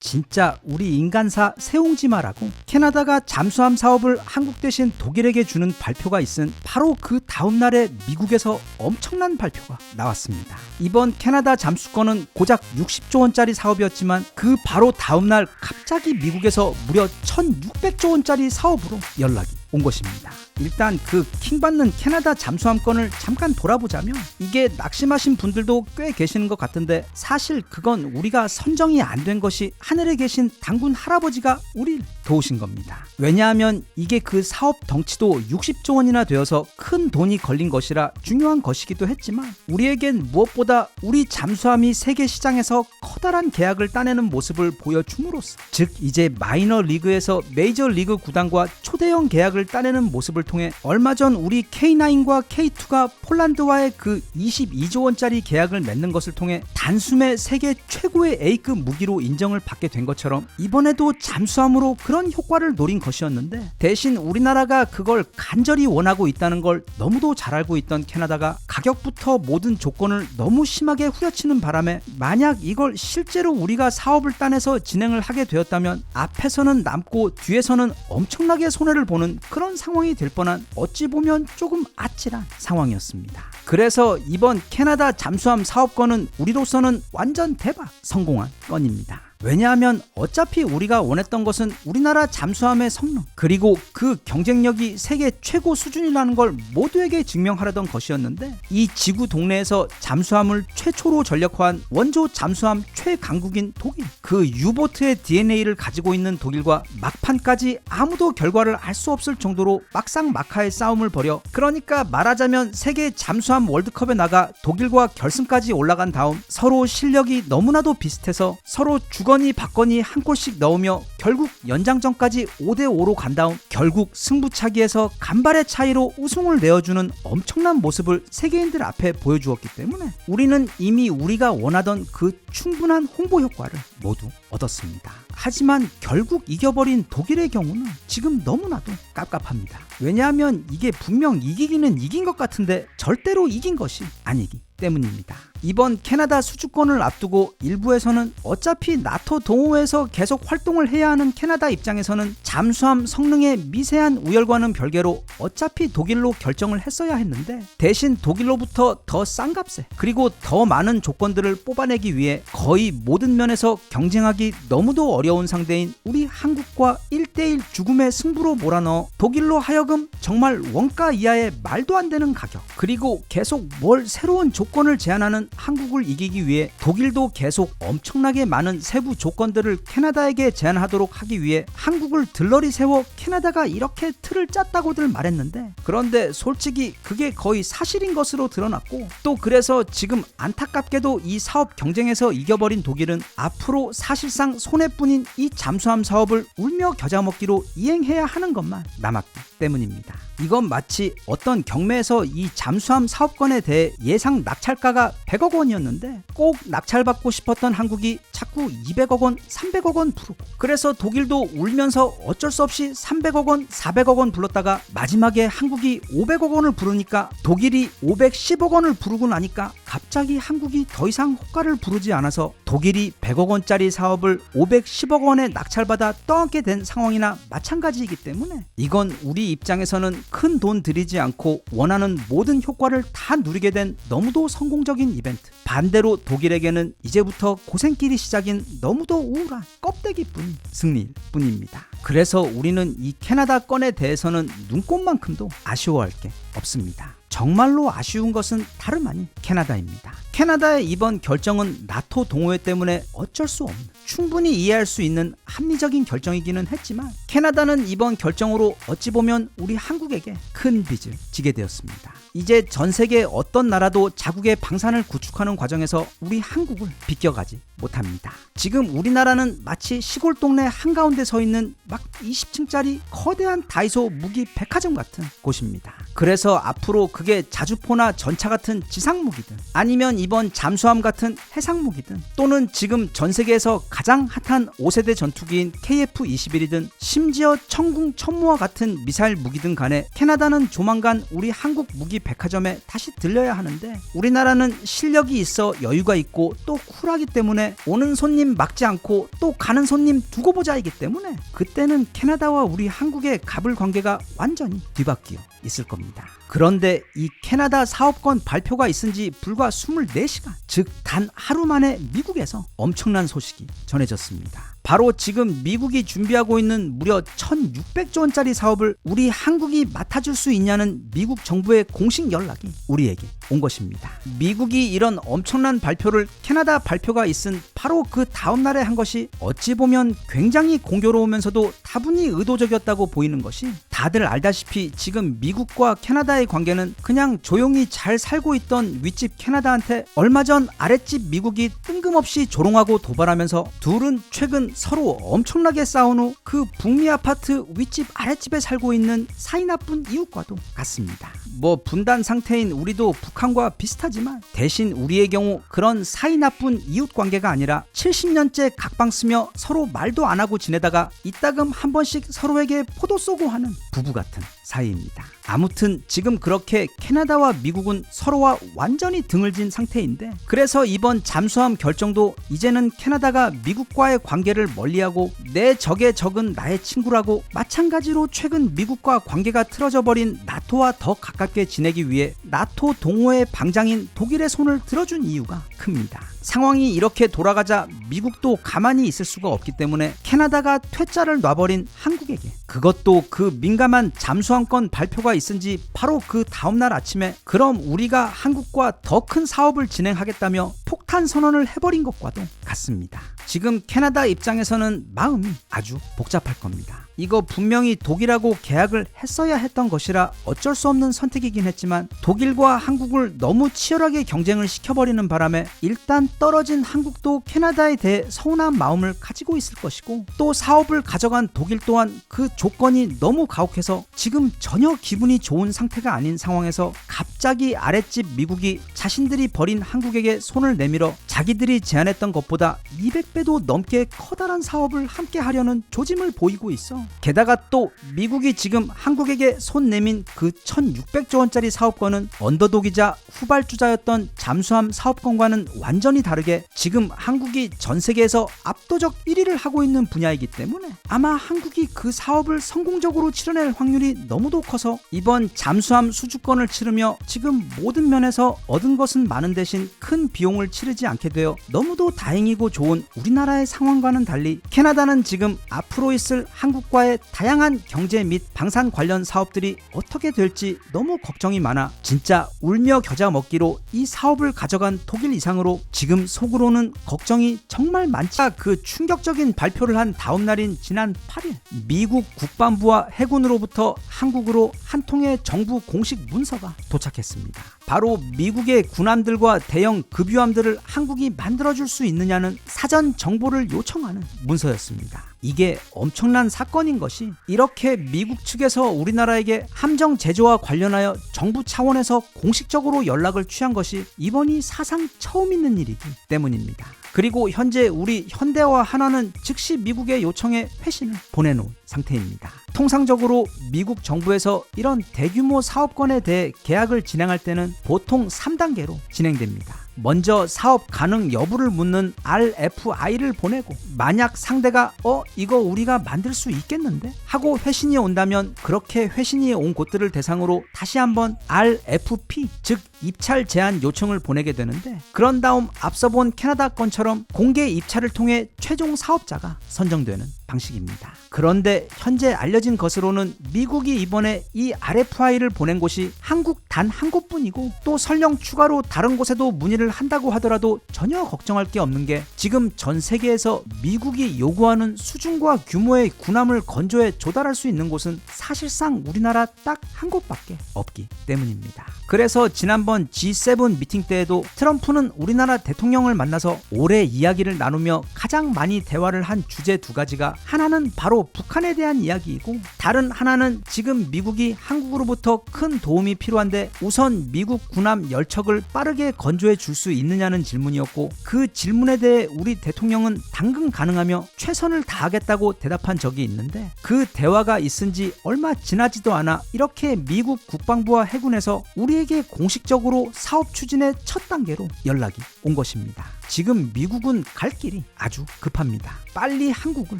진짜 우리 인간사 세옹지마라고 캐나다가 잠수함 사업을 한국 대신 독일에게 주는 발표가 있은 바로 그 다음날에 미국에서 엄청난 발표가 나왔습니다. 이번 캐나다 잠수권은 고작 60조 원짜리 사업이었지만 그 바로 다음날 갑자기 미국에서 무려 1600조 원짜리 사업으로 연락이 온 것입니다. 일단 그 킹받는 캐나다 잠수함권을 잠깐 돌아보자면 이게 낙심하신 분들도 꽤 계시는 것 같은데 사실 그건 우리가 선정이 안 된 것이 하늘에 계신 당군 할아버지가 우리를 도우신 겁니다. 왜냐하면 이게 그 사업 덩치도 60조 원이나 되어서 큰 돈이 걸린 것이라 중요한 것이기도 했지만 우리에겐 무엇보다 우리 잠수함이 세계 시장에서 커다란 계약을 따내는 모습을 보여줌으로써 즉 이제 마이너 리그에서 메이저 리그 구단과 초대형 계약을 따내는 모습을 통해 얼마 전 우리 K9과 K2가 폴란드와의 그 22조 원짜리 계약을 맺는 것을 통해 단숨에 세계 최고의 A급 무기로 인정을 받게 된 것처럼 이번에도 잠수함으로 그런 효과를 노린 것이었는데 대신 우리나라가 그걸 간절히 원하고 있다는 걸 너무도 잘 알고 있던 캐나다가 가격부터 모든 조건을 너무 심하게 후려치는 바람에 만약 이걸 실제로 우리가 사업을 따내서 진행을 하게 되었다면 앞에서는 남고 뒤에서는 엄청나게 손해를 보는 그런 상황이 될 뻔한 어찌 보면 조금 아찔한 상황이었습니다. 그래서 이번 캐나다 잠수함 사업권은 우리로서는 완전 대박 성공한 건입니다. 왜냐하면 어차피 우리가 원했던 것은 우리나라 잠수함의 성능 그리고 그 경쟁력이 세계 최고 수준이라는 걸 모두에게 증명하려던 것이었는데 이 지구 동네에서 잠수함을 최초로 전력화한 원조 잠수함 최강국인 독일 그 유보트의 DNA를 가지고 있는 독일과 막판까지 아무도 결과를 알 수 없을 정도로 막상막하의 싸움을 벌여 그러니까 말하자면 세계 잠수함 월드컵에 나가 독일과 결승까지 올라간 다음 서로 실력이 너무나도 비슷해서 서로 주거니 받거니 한 골씩 넣으며 결국 연장전까지 5대5로 간 다음 결국 승부차기에서 간발의 차이로 우승을 내어주는 엄청난 모습을 세계인들 앞에 보여주었기 때문에 우리는 이미 우리가 원하던 그 충분한 홍보 효과를 모두 얻었습니다. 하지만 결국 이겨버린 독일의 경우는 지금 너무나도 깝깝합니다. 왜냐하면 이게 분명 이기기는 이긴 것 같은데 절대로 이긴 것이 아니기 때문입니다. 이번 캐나다 수주권을 앞두고 일부에서는 어차피 나토 동호회에서 계속 활동을 해야 하는 캐나다 입장에서는 잠수함 성능의 미세한 우열과는 별개로 어차피 독일로 결정을 했어야 했는데 대신 독일로부터 더 싼 값에 그리고 더 많은 조건들을 뽑아내기 위해 거의 모든 면에서 경쟁하기 너무도 어려운 상대인 우리 한국과 1대1 죽음의 승부로 몰아넣어 독일로 하여금 정말 원가 이하의 말도 안 되는 가격 그리고 계속 뭘 새로운 조건을 제안하는 한국을 이기기 위해 독일도 계속 엄청나게 많은 세부 조건들을 캐나다에게 제안하도록 하기 위해 한국을 들러리 세워 캐나다가 이렇게 틀을 짰다고들 말했는데 그런데 솔직히 그게 거의 사실인 것으로 드러났고 또 그래서 지금 안타깝게도 이 사업 경쟁에서 이겨버린 독일은 앞으로 사실상 손해뿐인 이 잠수함 사업을 울며 겨자 먹기로 이행해야 하는 것만 남았기 때문입니다. 이건 마치 어떤 경매에서 이 잠수함 사업권에 대해 예상 낙찰가가 100억 원이었는데 꼭 낙찰받고 싶었던 한국이 자꾸 200억 원, 300억 원 부르고 그래서 독일도 울면서 어쩔 수 없이 300억 원, 400억 원 불렀다가 마지막에 한국이 500억 원을 부르니까 독일이 510억 원을 부르고 나니까 갑자기 한국이 더 이상 호가를 부르지 않아서 독일이 100억 원짜리 사업을 510억 원에 낙찰받아 떠안게 된 상황이나 마찬가지이기 때문에 이건 우리 입장에서는 큰 돈 들이지 않고 원하는 모든 효과를 다 누리게 된 너무도 성공적인 이벤트 반대로 독일에게는 이제부터 고생길이 시작인 너무도 우울한 껍데기뿐인 승리일 뿐입니다. 그래서 우리는 이 캐나다 건에 대해서는 눈꼽만큼도 아쉬워할 게 없습니다. 정말로 아쉬운 것은 다름 아닌 캐나다입니다. 캐나다의 이번 결정은 나토 동호회 때문에 어쩔 수 없는 충분히 이해할 수 있는 합리적인 결정이기는 했지만 캐나다는 이번 결정으로 어찌 보면 우리 한국에게 큰 빚을 지게 되었습니다. 이제 전 세계 어떤 나라도 자국의 방산을 구축하는 과정에서 우리 한국을 비껴가지 못합니다. 지금 우리나라는 마치 시골 동네 한가운데 서 있는 막 20층짜리 거대한 다이소 무기 백화점 같은 곳입니다. 그래서 앞으로 그게 자주포나 전차 같은 지상 무기든 아니면 이번 잠수함 같은 해상 무기든 또는 지금 전 세계에서 가장 핫한 5세대 전투기인 KF-21이든 심지어 천궁 천무와 같은 미사일 무기든 간에 캐나다는 조만간 우리 한국 무기 백화점에 다시 들려야 하는데 우리나라는 실력이 있어 여유가 있고 또 쿨하기 때문에 오는 손님 막지 않고 또 가는 손님 두고 보자이기 때문에 그때는 캐나다와 우리 한국의 갑을 관계가 완전히 뒤바뀌어 있을 겁니다. 그런데 이 캐나다 사업권 발표가 있은 지 불과 24시간, 즉 단 하루 만에 미국에서 엄청난 소식이 전해졌습니다. 바로 지금 미국이 준비하고 있는 무려 1600조 원짜리 사업을 우리 한국이 맡아줄 수 있냐는 미국 정부의 공식 연락이 우리에게 온 것입니다. 미국이 이런 엄청난 발표를 캐나다 발표가 있은 바로 그 다음 날에 한 것이 어찌 보면 굉장히 공교로우면서도 다분히 의도적이었다고 보이는 것이 다들 알다시피 지금 미국과 캐나다의 관계는 그냥 조용히 잘 살고 있던 윗집 캐나다한테 얼마 전 아랫집 미국이 뜬금없이 조롱하고 도발하면서 둘은 최근 서로 엄청나게 싸운 후 그 북미 아파트 윗집 아랫집에 살고 있는 사이 나쁜 이웃과도 같습니다. 뭐 분단 상태인 우리도 북한과 비슷하지만 대신 우리의 경우 그런 사이 나쁜 이웃 관계가 아니라 70년째 각방 쓰며 서로 말도 안 하고 지내다가 이따금 한 번씩 서로에게 포도 쏘고 하는 부부 같은 사이입니다. 아무튼 지금 그렇게 캐나다와 미국은 서로와 완전히 등을 진 상태인데 그래서 이번 잠수함 결정도 이제는 캐나다가 미국과의 관계를 멀리하고 내 적의 적은 나의 친구라고 마찬가지로 최근 미국과 관계가 틀어져 버린 나토와 더 가깝게 지내기 위해 나토 동호회 방장인 독일의 손을 들어준 이유가 큽니다. 상황이 이렇게 돌아가자 미국도 가만히 있을 수가 없기 때문에 캐나다가 퇴짜를 놔버린 한국에게 그것도 그 민감한 잠수함권 발표가 있은지 바로 그 다음날 아침에 그럼 우리가 한국과 더 큰 사업을 진행하겠다며 폭탄 선언을 해버린 것과도 같습니다. 지금 캐나다 입장에서는 마음이 아주 복잡할 겁니다. 이거 분명히 독일하고 계약을 했어야 했던 것이라 어쩔 수 없는 선택이긴 했지만 독일과 한국을 너무 치열하게 경쟁을 시켜버리는 바람에 일단 떨어진 한국도 캐나다에 대해 서운한 마음을 가지고 있을 것이고 또 사업을 가져간 독일 또한 그 조건이 너무 가혹해서 지금 전혀 기분이 좋은 상태가 아닌 상황에서 갑자기 아랫집 미국이 자신들이 버린 한국에게 손을 내밀어 자기들이 제안했던 것보다 200배도 넘게 커다란 사업을 함께 하려는 조짐을 보이고 있어. 게다가 또 미국이 지금 한국에게 손 내민 그 1600조 원짜리 사업권은 언더독이자 후발주자였던 잠수함 사업권과는 완전히 다르게 지금 한국이 전 세계에서 압도적 1위를 하고 있는 분야이기 때문에 아마 한국이 그 사업을 성공적으로 치러낼 확률이 너무도 커서 이번 잠수함 수주권을 치르며 지금 모든 면에서 얻은 것은 많은 대신 큰 비용을 치르지 않게 되어 너무도 다행이고 좋은 우리나라의 상황과는 달리 캐나다는 지금 앞으로 있을 한국과의 다양한 경제 및 방산 관련 사업들이 어떻게 될지 너무 걱정이 많아 진짜 울며 겨자 먹기로 이 사업을 가져간 독일 이상으로 지금 속으로는 걱정이 정말 많지. 그 충격적인 발표를 한 다음 날인 지난 8일 미국 국방부와 해군으로부터 한국으로 한 통의 정부 공식 문서가 도착했습니다. 바로 미국의 군함들과 대형 급유함들을 한국이 만들어줄 수 있느냐는 사전 정보를 요청하는 문서였습니다. 이게 엄청난 사건인 것이 이렇게 미국 측에서 우리나라에게 함정 제조와 관련하여 정부 차원에서 공식적으로 연락을 취한 것이 이번이 사상 처음 있는 일이기 때문입니다. 그리고 현재 우리 현대와 한화는 즉시 미국의 요청에 회신을 보내놓은 상태입니다. 통상적으로 미국 정부에서 이런 대규모 사업권에 대해 계약을 진행할 때는 보통 3단계로 진행됩니다. 먼저 사업 가능 여부를 묻는 RFI를 보내고 만약 상대가 이거 우리가 만들 수 있겠는데? 하고 회신이 온다면 그렇게 회신이 온 곳들을 대상으로 다시 한번 RFP 즉 입찰 제안 요청을 보내게 되는데 그런 다음 앞서 본 캐나다 건처럼 공개 입찰을 통해 최종 사업자가 선정되는 방식입니다. 그런데 현재 알려진 것으로는 미국이 이번에 이 RFI를 보낸 곳이 한국 단 한 곳뿐이고 또 설령 추가로 다른 곳에도 문의를 한다고 하더라도 전혀 걱정할 게 없는 게 지금 전 세계에서 미국이 요구하는 수준과 규모의 군함을 건조해 조달할 수 있는 곳은 사실상 우리나라 딱 한 곳밖에 없기 때문입니다. 그래서 지난번 G7 미팅 때에도 트럼프는 우리나라 대통령을 만나서 올해 이야기를 나누며 가장 많이 대화를 한 주제 두 가지가 하나는 바로 북한에 대한 이야기이고 다른 하나는 지금 미국이 한국으로부터 큰 도움이 필요한데 우선 미국 군함 열척을 빠르게 건조해 줄 수 있느냐는 질문이었고 그 질문에 대해 우리 대통령은 당근 가능하며 최선을 다하겠다고 대답한 적이 있는데 그 대화가 있은 지 얼마 지나지도 않아 이렇게 미국 국방부와 해군에서 우리에게 공식적으로 사업 추진의 첫 단계로 연락이 온 것입니다. 지금 미국은 갈 길이 아주 급합니다. 빨리 한국을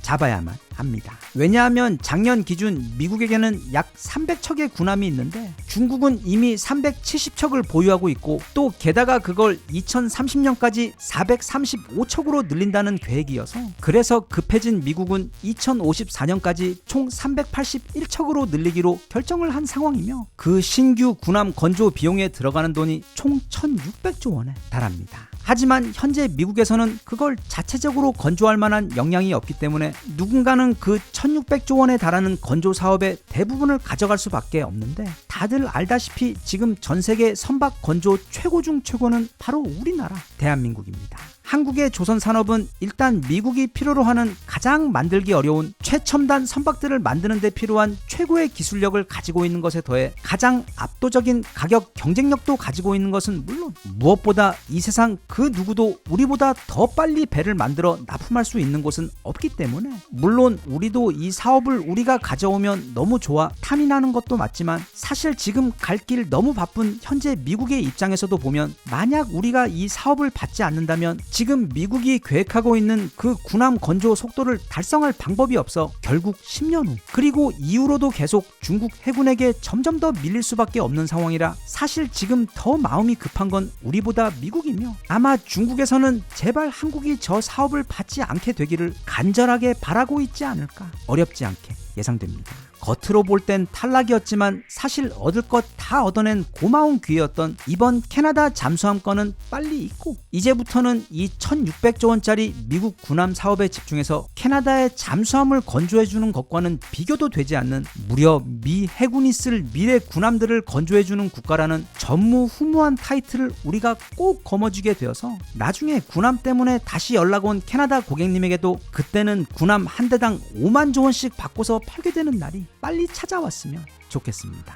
잡아야만 합니다. 왜냐하면 작년 기준 미국에게는 약 300척의 군함이 있는데 중국은 이미 370척을 보유하고 있고 또 게다가 그걸 2030년까지 435척으로 늘린다는 계획이어서 그래서 급해진 미국은 2054년까지 총 381척으로 늘리기로 결정을 한 상황이며 그 신규 군함 건조 비용에 들어가는 돈이 총 1600조 원에 달합니다. 하지만 현재 미국에서는 그걸 자체적으로 건조할 만한 역량이 없기 때문에 누군가는 그 1600조 원에 달하는 건조 사업의 대부분을 가져갈 수밖에 없는데 다들 알다시피 지금 전 세계 선박 건조 최고 중 최고는 바로 우리나라 대한민국입니다. 한국의 조선 산업은 일단 미국이 필요로 하는 가장 만들기 어려운 최첨단 선박들을 만드는 데 필요한 최고의 기술력을 가지고 있는 것에 더해 가장 압도적인 가격 경쟁력도 가지고 있는 것은 물론 무엇보다 이 세상 그 누구도 우리보다 더 빨리 배를 만들어 납품할 수 있는 곳은 없기 때문에 물론 우리도 이 사업을 우리가 가져오면 너무 좋아 탐이 나는 것도 맞지만 사실 지금 갈 길 너무 바쁜 현재 미국의 입장에서도 보면 만약 우리가 이 사업을 받지 않는다면 지금 미국이 계획하고 있는 그 군함 건조 속도를 달성할 방법이 없어 결국 10년 후 그리고 이후로도 계속 중국 해군에게 점점 더 밀릴 수밖에 없는 상황이라 사실 지금 더 마음이 급한 건 우리보다 미국이며 아마 중국에서는 제발 한국이 저 사업을 받지 않게 되기를 간절하게 바라고 있지 않을까 어렵지 않게 예상됩니다. 겉으로 볼 땐 탈락이었지만 사실 얻을 것 다 얻어낸 고마운 기회였던 이번 캐나다 잠수함 건은 빨리 잊고 이제부터는 이 1600조 원짜리 미국 군함 사업에 집중해서 캐나다의 잠수함을 건조해주는 것과는 비교도 되지 않는 무려 미 해군이 쓸 미래 군함들을 건조해주는 국가라는 전무후무한 타이틀을 우리가 꼭 거머쥐게 되어서 나중에 군함 때문에 다시 연락 온 캐나다 고객님에게도 그때는 군함 한 대당 5만 조 원씩 바꿔서 팔게 되는 날이 빨리 찾아왔으면 좋겠습니다.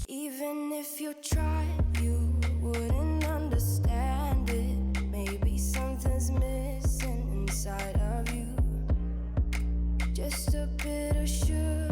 Even if you tried, you wouldn't understand it. Maybe something's missing inside of you. Just a bit of sugar.